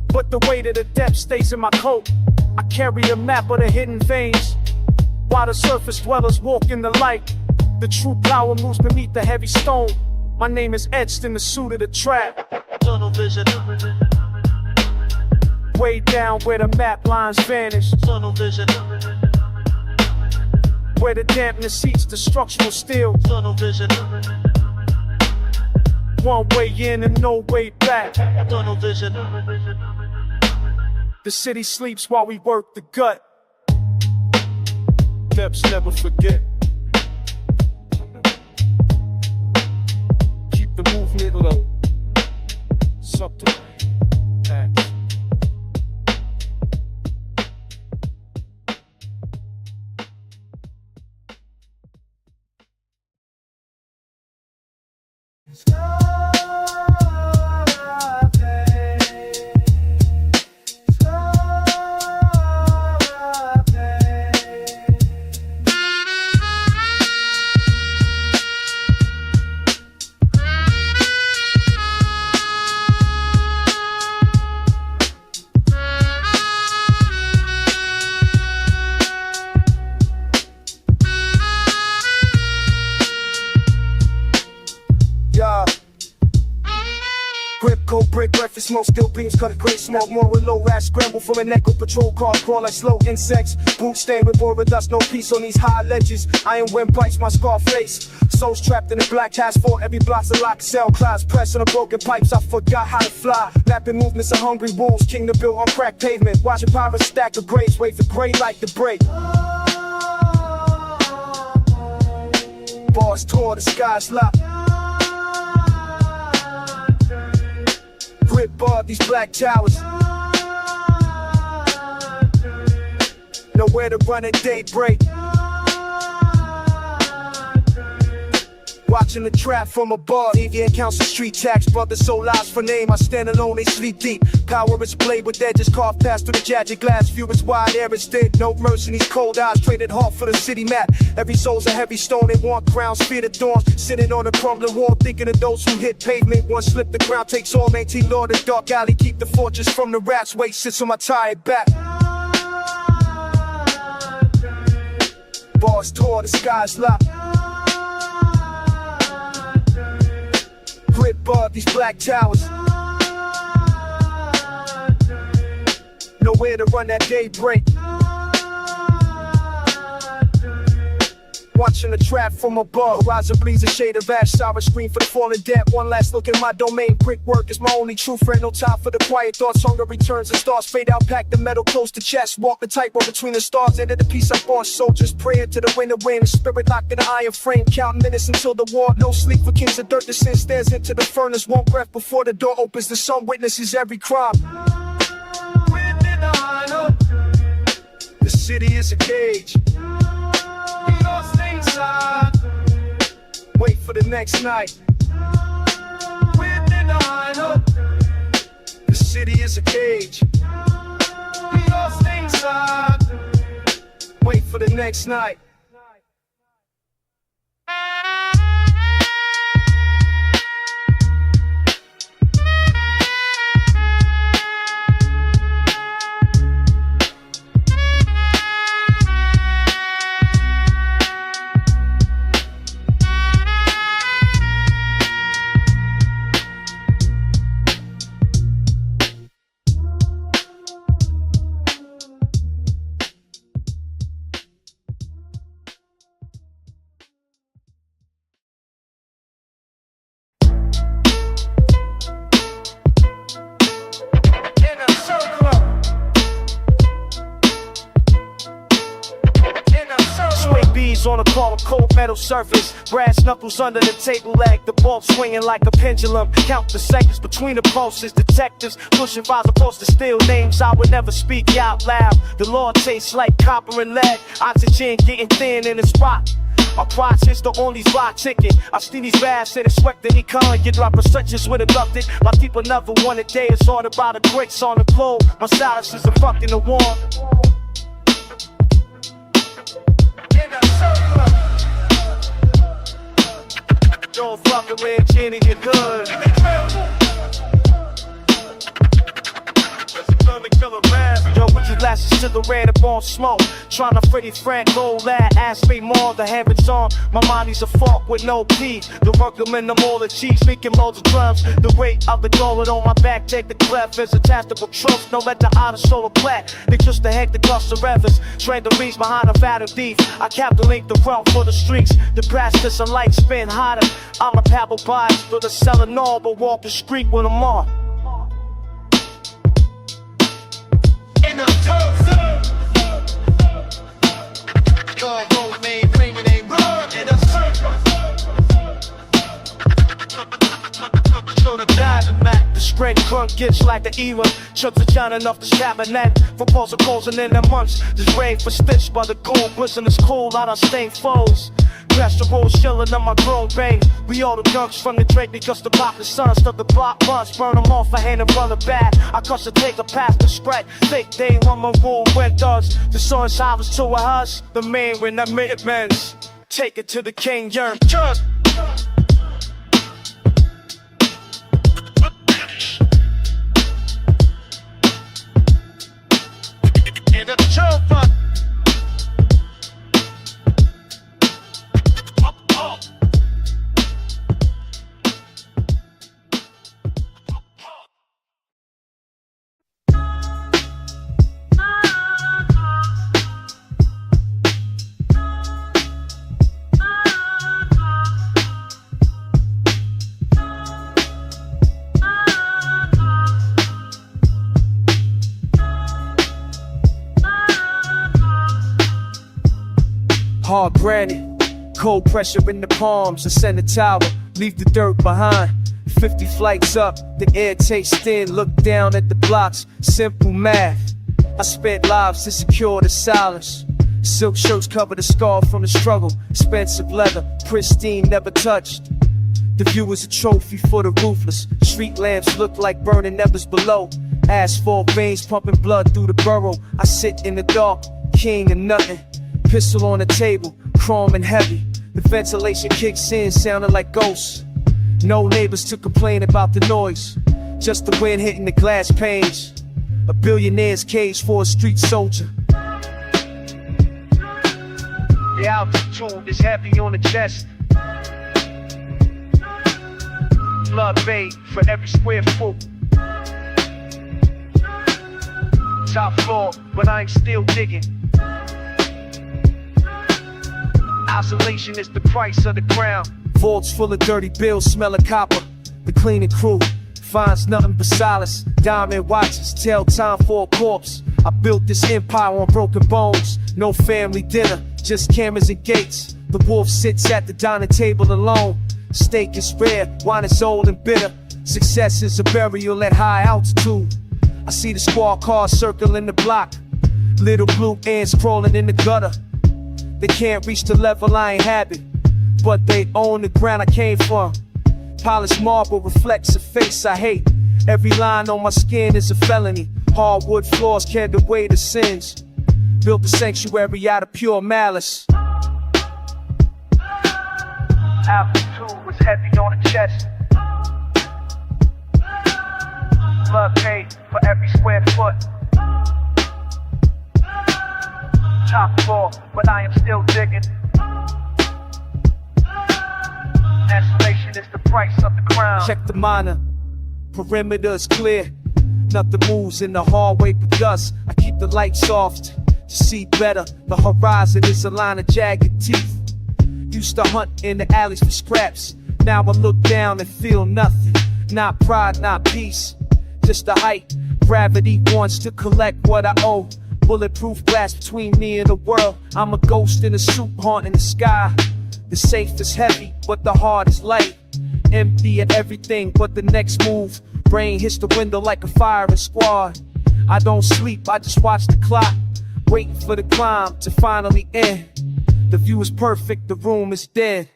but the weight of the depth stays in my coat. I carry a map of the hidden veins, while the surface dwellers walk in the light. The true power moves beneath the heavy stone. My name is etched in the suit of the trap. Tunnel vision. Way down where the map lines vanish. Tunnel vision. Where the dampness seats the structural steel. Tunnel vision. One way in and no way back. Tunnel vision. The city sleeps while we work the gut. Depths never forget. Keep the movement low. Something. Acts. Cold brick, breakfast smoke, steel beams, cut a great smoke. More with low rash, scramble from an echo patrol car, crawl like slow insects. Boot stained with board dust, no peace on these high ledges. Iron wind bites my scar face. Souls trapped in the black asphalt, every block's a locked cell. Clouds pressed on the broken pipes, I forgot how to fly. Lapping movements of hungry wolves, kingdom built on cracked pavement. Watching pirates stack of graves, wait for gray light to break. Bars tore, the sky's locked. Grip bar these black towers. Nowhere to run at daybreak. Watching the trap from above. Deviant council street tax. Brothers sold lives for name. I stand alone, they sleep deep. Power is a blade with edges carved past through the jagged glass. View is wide, air is dead. No mercy in these cold eyes. Traded heart for the city map. Every soul's a heavy stone. They want crowns, fear the thorns. Sitting on a crumbling wall, thinking of those who hit pavement. One slip, the ground takes all. Maintain law, the dark alley. Keep the fortress from the rats. Weight sits on my tired back. Bars tore, the sky's locked. Grip bar these black towers. Nowhere to run at daybreak. Watching the trap from above. Horizon bleeds a shade of ash. Sour screen for the fallen dead. One last look at my domain. Brickwork is my only true friend. No time for the quiet thoughts. Hunger returns and stars fade out. Pack the metal close to chest. Walk the tightrope between the stars. Into the peace I born. Soldiers praying to the wind of wind. Spirit locked in the iron frame. Counting minutes until the war. No sleep for kings of dirt. The sin stares into the furnace. One breath before the door opens. The sun witnesses every crime. The city is a cage. Wait for the next night. The city is a cage. all inside. Wait for the next night. On a car with cold metal surface, brass knuckles under the table leg, the ball swinging like a pendulum. Count the seconds between the pulses. Detectives pushing files opposed to steal names I would never speak out loud. The law tastes like copper and lead. Oxygen getting thin in the spot. My process, the only fly ticket. I see these bass and expect any kind. Get drop percentages with abducted. My people never want a day. It's all about the grits on the globe. My silence is a fucking the war. Don't fucking with Jenny, you're good. Yo, with your glasses to the red up on smoke. Tryna Freddy Frank, go lad, ask me more. The habits on my money's a fork with no key. The workman, I'm all the cheese, speaking loads of drums. The weight of the dollar on my back, take the clef as a tactical truth. No let the outer solar plat. They just the heck the cost the revers. Train the reach behind a fatter thief. I cap the link the realm for the streets. The practice of light spin hotter. I'm a pebble bias for the selling all, but walk the street when I'm on. In the turf, God, gold made, claiming they run in the circle. So the Pavement, the straight crunk gets like the era. Chucks are shining off the cabinet. For pulse and in the months. This rain for stitch by the gold. Glisten is cool, I done stained foes. Vegetables chillin' on my grown bang. We all the dunks from the Drake because the pop the sun. Stuff the block bunch, burn them off, I hand them run bad. I cause to take a path to spread. Fake day, one more rule, when does the sun's harvest to a hush. The main when I made it men's. Take it to the king, yearn. Trust. In the turf. Hard granite, cold pressure in the palms, ascend the tower, leave the dirt behind. 50 flights up, the air tastes thin, look down at the blocks, simple math. I spent lives to secure the silence. Silk shirts cover the scar from the struggle, expensive leather, pristine, never touched. The view is a trophy for the ruthless. Street lamps look like burning embers below. Asphalt veins pumping blood through the burrow. I sit in the dark, king of nothing. Pistol on the table, chrome and heavy. The ventilation kicks in, sounding like ghosts. No neighbors to complain about the noise. Just the wind hitting the glass panes. A billionaire's cage for a street soldier. The altitude is heavy on the chest. Blood bathed for every square foot. Top floor, but I ain't still digging. Isolation is the price of the crown. Vaults full of dirty bills, smell of copper. The cleaning crew finds nothing but solace. Diamond watches tell time for a corpse. I built this empire on broken bones. No family dinner, just cameras and gates. The wolf sits at the dining table alone. Steak is rare, wine is old and bitter. Success is a burial at high altitude. I see the squad cars circling the block. Little blue ants crawling in the gutter. They can't reach the level I inhabit, but they own the ground I came from. Polished marble reflects a face I hate. Every line on my skin is a felony. Hardwood floors carried the weight of sins. Built a sanctuary out of pure malice. Altitude was heavy on the chest. Blood paid for every square foot. Top floor, but I am still digging. Isolation is the price of the crown. Check the minor, perimeter is clear. Nothing moves in the hallway but dust. I keep the lights off to see better. The horizon is a line of jagged teeth. Used to hunt in the alleys for scraps. Now I look down and feel nothing. Not pride, not peace, just the height. Gravity wants to collect what I owe. Bulletproof glass between me and the world. I'm a ghost in a suit haunting the sky. The safe is heavy, but the heart is light. Empty at everything but the next move. Brain hits the window like a firing squad. I don't sleep, I just watch the clock, waiting for the climb to finally end. The view is perfect, the room is dead.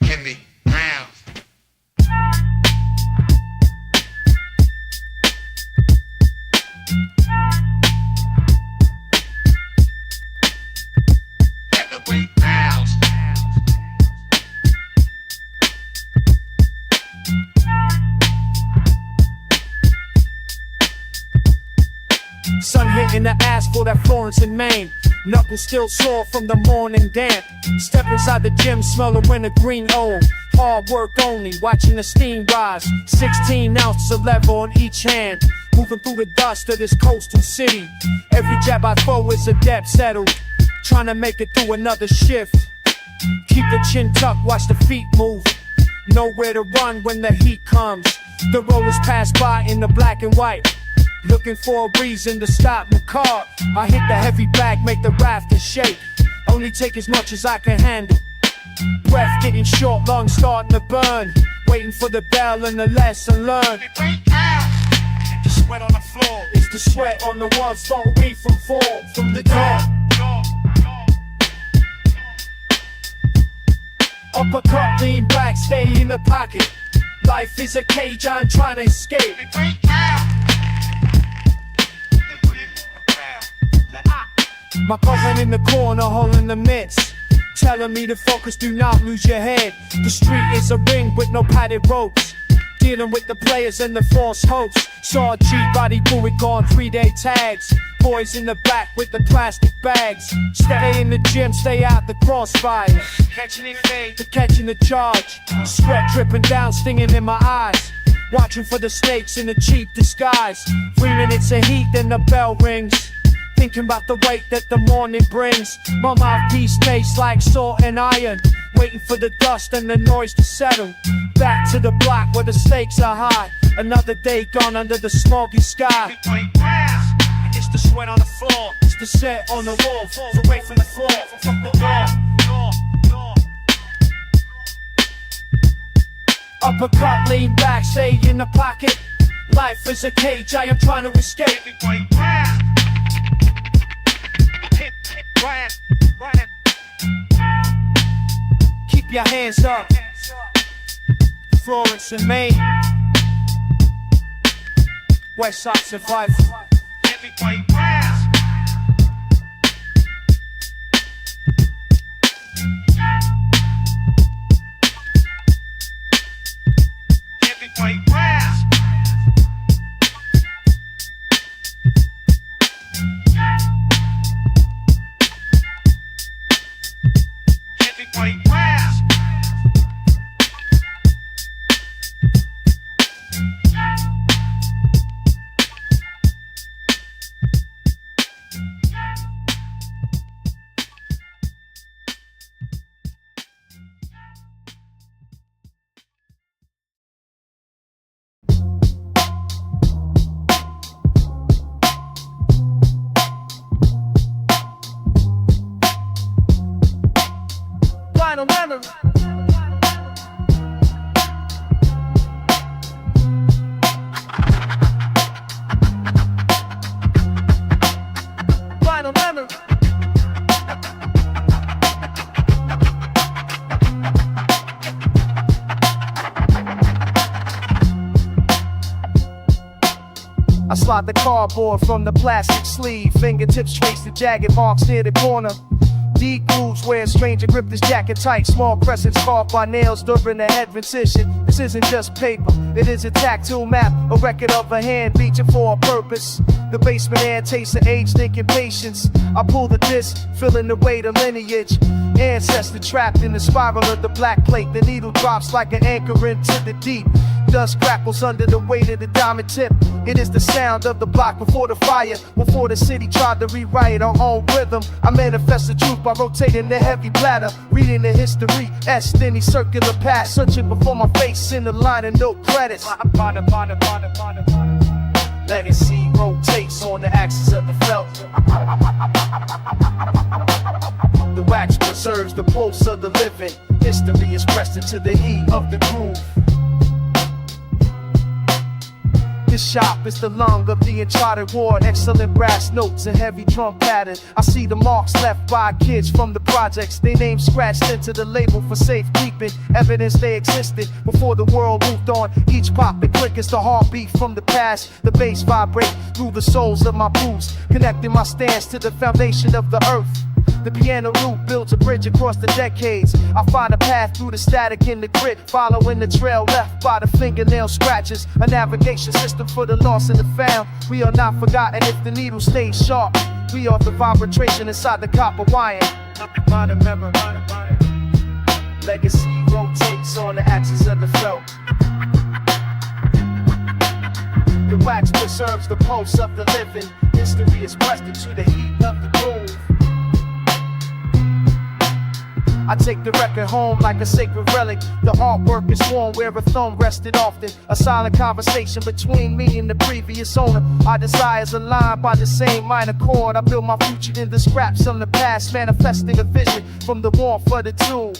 Heavy round. Heavyweight rounds. Sun hitting the asphalt at Florence and Maine. Knuckles still sore from the morning damp. Step inside the gym, smell the wintergreen old. Hard work only, watching the steam rise. 16 ounces of leather on each hand. Moving through the dust of this coastal city. Every jab I throw is a depth settled. Trying to make it through another shift. Keep the chin tucked, watch the feet move. Nowhere to run when the heat comes. The rollers pass by in the black and white. Looking for a reason to stop my car. I hit the heavy back, make the rafters shake. Only take as much as I can handle. Breath getting short, lungs starting to burn. Waiting for the bell and the lesson learned. The sweat on the floor. It's the sweat on the walls, stop me from fall from the door. Uppercut, lean back, stay in the pocket. Life is a cage, I'm trying to escape. My cousin in the corner holding the mitts, telling me to focus, do not lose your head. The street is a ring with no padded ropes. Dealing with the players and the false hopes. Saw a cheap body bullet gone 3-day tags. Boys in the back with the plastic bags. Stay in the gym, stay out the crossfire. Catching it fade. To catching the charge. Sweat dripping down, stinging in my eyes. Watching for the snakes in a cheap disguise. 3 minutes of heat, then the bell rings. Thinking about the weight that the morning brings. My mouthpiece tastes like salt and iron. Waiting for the dust and the noise to settle. Back to the block where the stakes are high. Another day gone under the smoky sky. It's the sweat on the floor. It's the set on the wall. Falls away from the floor. From the door. Uppercut, lean back, stay in the pocket. Life is a cage, I am trying to escape. Keep your hands up. Florence and Maine. West Side survival. Heavyweight rounds. Heavyweight rounds. Heavyweight rounds. I slide the cardboard from the plastic sleeve. Fingertips trace the jagged marks near the corner. D grooves where a stranger gripped his jacket tight. Small crescents carved by nails during the head incision. This isn't just paper, it is a tactile map, a record of a hand reaching for a purpose. The basement air tastes of age, thinking patience. I pull the disc, feeling the weight of lineage. Ancestor trapped in the spiral of the black plate. The needle drops like an anchor into the deep. Dust crackles under the weight of the diamond tip. It is the sound of the block before the fire. Before the city tried to rewrite our own rhythm, I manifest the truth by rotating the heavy bladder. Reading the history, etched in the circular path. Searching before my face in the line of no credits. Legacy rotates on the axis of the felt. The wax preserves the pulse of the living. History is pressed into the heat of the groove. This shop is the lung of the uncharted ward. Excellent brass notes and heavy drum pattern. I see the marks left by kids from the projects. They names scratched into the label for safekeeping. Evidence they existed before the world moved on. Each pop and click is the heartbeat from the past. The bass vibrate through the soles of my boots, connecting my stance to the foundation of the earth. The piano root builds a bridge across the decades. I find a path through the static in the grit, following the trail left by the fingernail scratches. A navigation system for the lost and the found. We are not forgotten if the needle stays sharp. We are the vibration inside the copper wiring. Legacy rotates on the axis of the felt. The wax preserves the pulse of the living. History is pressed into the heat of the groove. I take the record home like a sacred relic. The artwork is worn where a thumb rested often. A silent conversation between me and the previous owner. Our desires aligned by the same minor chord. I build my future in the scraps from the past, manifesting a vision from the warmth of the tune.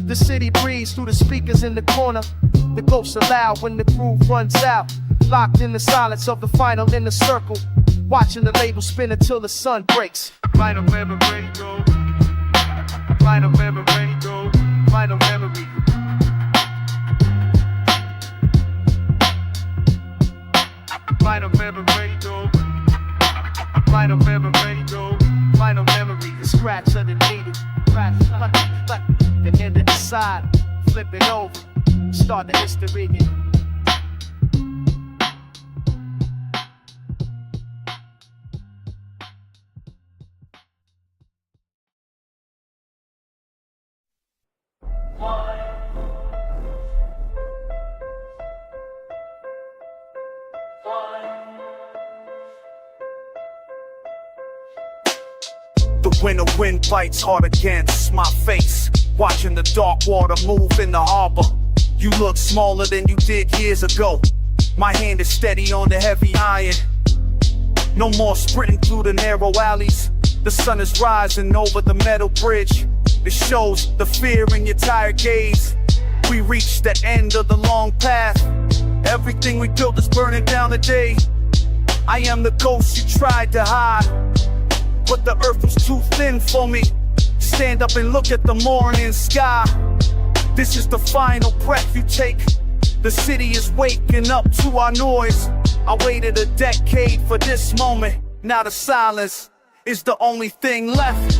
The city breathes through the speakers in the corner. The ghosts are loud when the groove runs out. Locked in the silence of the final inner circle. Watching the label spin until the sun breaks. Final memory go. Final memory go. Final memory. Final memory go. Final memory go. Final memory. The scratch of the needle. The end of the side. Flip it over. Start the history again. When the wind bites hard against my face, watching the dark water move in the harbor. You look smaller than you did years ago. My hand is steady on the heavy iron. No more sprinting through the narrow alleys. The sun is rising over the metal bridge. It shows the fear in your tired gaze. We reached the end of the long path. Everything we built is burning down today. I am the ghost you tried to hide, but the earth was too thin for me. Stand up and look at the morning sky. This is the final breath you take. The city is waking up to our noise. I waited a decade for this moment. Now the silence is the only thing left.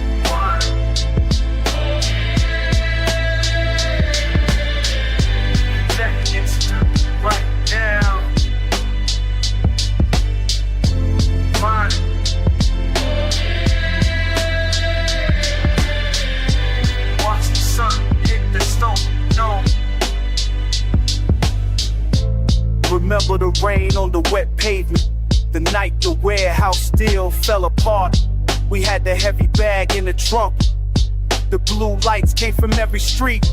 Seconds right now. Fine. Remember the rain on the wet pavement. The night the warehouse still fell apart. We had the heavy bag in the trunk. The blue lights came from every street.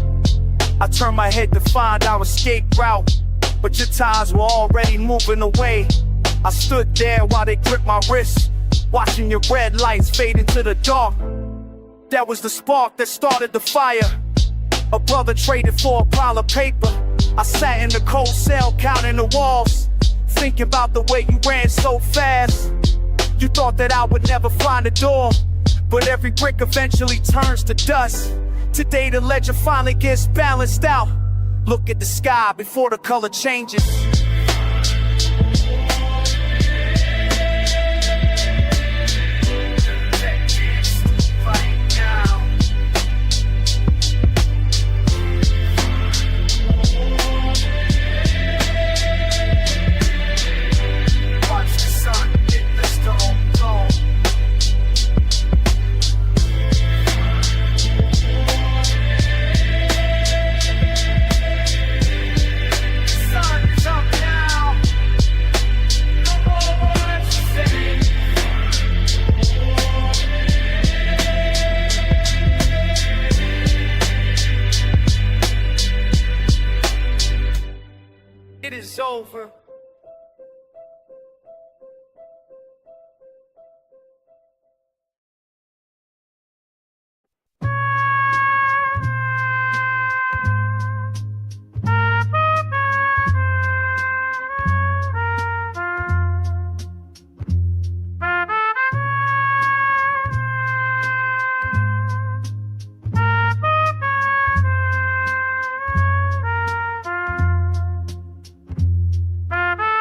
I turned my head to find our escape route, but your tires were already moving away. I stood there while they gripped my wrist, watching your red lights fade into the dark. That was the spark that started the fire. A brother traded for a pile of paper. I sat in the cold cell counting the walls, thinking about the way you ran so fast. You thought that I would never find a door, but every brick eventually turns to dust. Today the ledger finally gets balanced out. Look at the sky before the color changes.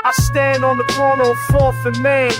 I stand on the corner of 4th and Main.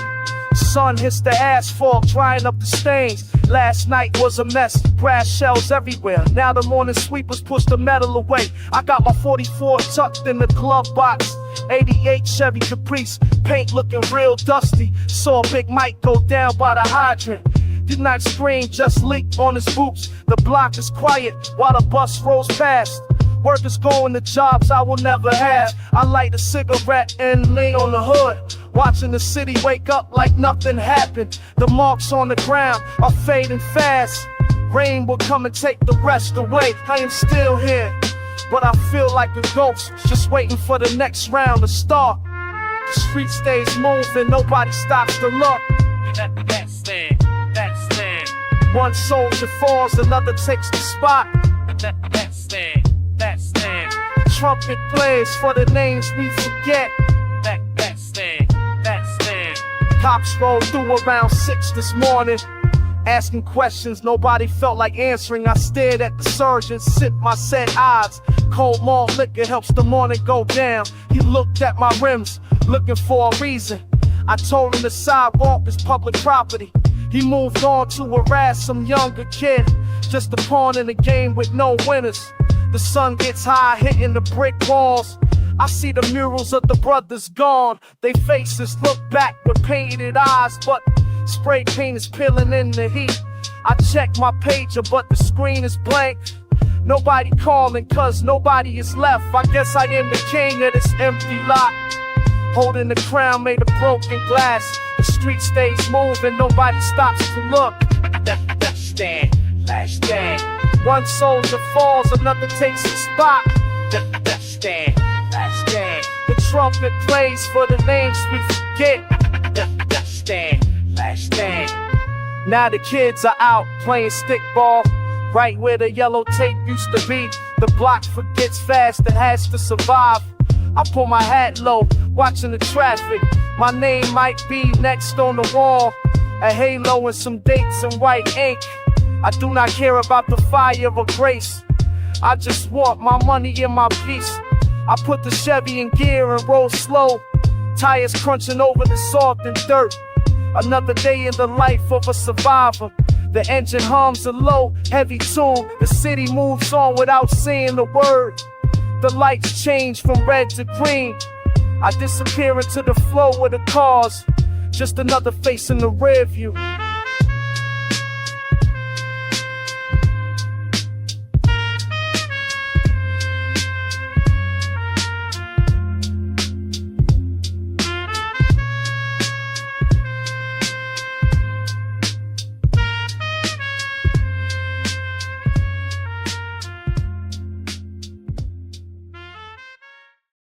Sun hits the asphalt, drying up the stains. Last night was a mess, brass shells everywhere. Now the morning sweepers push the metal away. I got my 44 tucked in the glove box. 88 Chevy Caprice, paint looking real dusty. Saw Big Mike go down by the hydrant. Did not scream, just leaked on his boots. The block is quiet while the bus rolls past. Workers going to jobs I will never have. I light a cigarette and lean on the hood, watching the city wake up like nothing happened. The marks on the ground are fading fast. Rain will come and take the rest away. I am still here, but I feel like a ghost, just waiting for the next round to start. The street stays moving, nobody stops to look. That's there. One soldier falls, another takes the spot. That's there. Trumpet plays for the names we forget. That's there. Cops rolled through around 6 this morning, asking questions nobody felt like answering. I stared at the surgeon, sipped my set eyes. Cold malt liquor helps the morning go down. He looked at my rims, looking for a reason. I told him the sidewalk is public property. He moved on to harass some younger kid, just a pawn in a game with no winners. The sun gets high, hitting the brick walls. I see the murals of the brothers gone. They faces look back with painted eyes, but spray paint is peeling in the heat. I check my pager, but the screen is blank. Nobody calling, cause nobody is left. I guess I am the king of this empty lot, holding the crown made of broken glass. The street stays moving, nobody stops to look. Stand, last stand. One soldier falls, another takes his spot. Stand, last stand. The trumpet plays for the names we forget. Stand, last stand. Now the kids are out playing stickball, right where the yellow tape used to be. The block forgets fast and has to survive. I pull my hat low, watching the traffic. My name might be next on the wall, a halo and some dates in white ink. I do not care about the fire of grace, I just want my money and my peace. I put the Chevy in gear and roll slow, tires crunching over the salt and dirt. Another day in the life of a survivor. The engine hums a low, heavy tune. The city moves on without saying a word. The lights change from red to green. I disappear into the flow of the cars. Just another face in the rear view.